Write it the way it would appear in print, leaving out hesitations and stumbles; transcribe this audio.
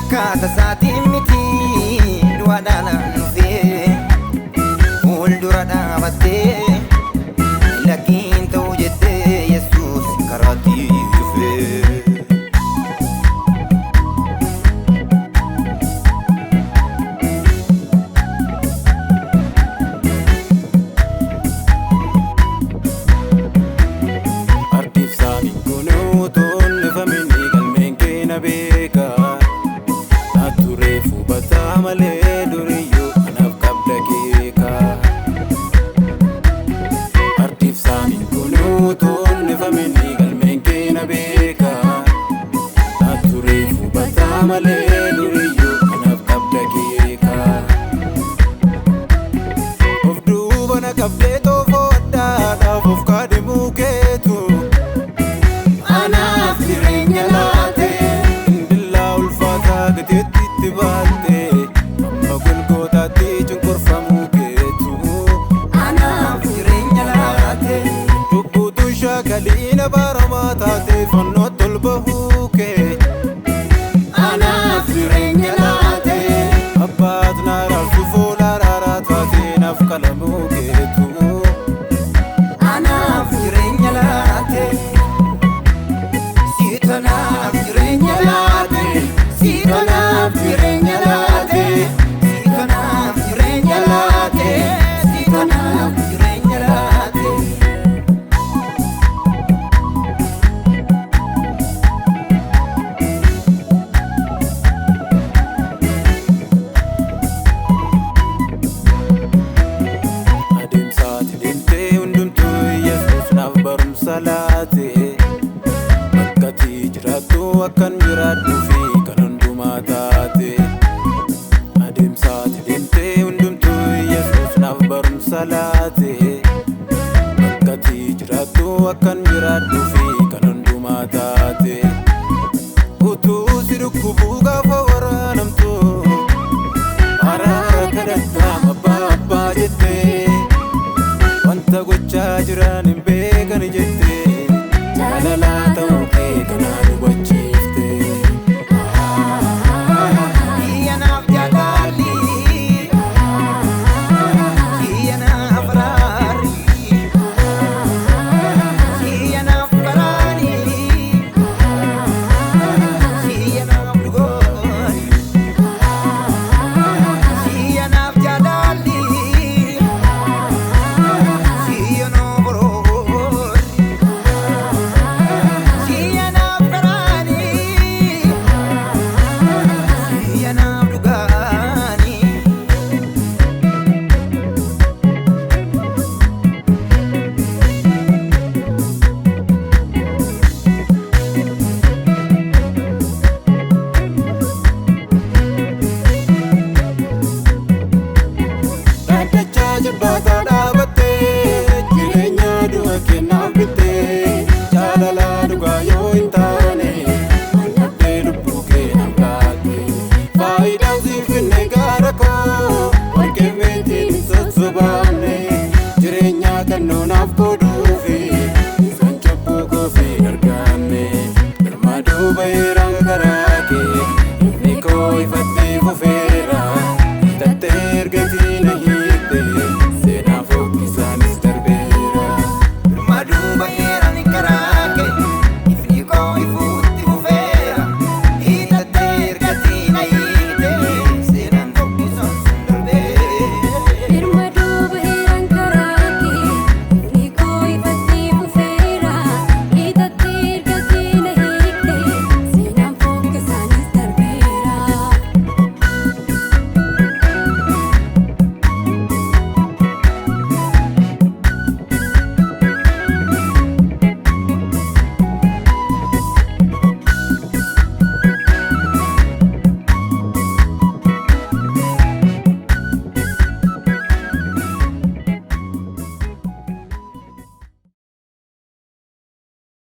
Akkaataa isaatiin miti du'aadhaan dhufee fuuldura dhaabattee lakkiin ta'u jettee Yesuus karaatti dhufee. Malee duriyyuu anaaf qabda keeka artiif saamiin kunuu toonnefamanii galmeen keenya beeka naattu reefu bataa malee duriyyuu anaaf qabda keeka of duuba na qabdee toofoo addaadhaaf of kaadhimuu keetu anaaf jireenya laate indillaa ulfaataa gateetti itti baatte Kalina baramaa taatee fannoo tolba huukee anaaf jireenya laatee abbaat naaraaf fuula raaraa taatee naaf qalamuu keetu anaaf jireenya laatee siitanaaf jireenya laatee siitanaaf jireenya laatee siitanaaf jireenya laatee siitanaaf jireenya laatee. Salaate akkati jiraattu akkan jiraadhu fi kan hundumaa taate adeemsaati deemtee hundumtuu Yesuus naaf barumsa laate akkati jiraattu akkan jiraadhu fi kan hundumaa taate.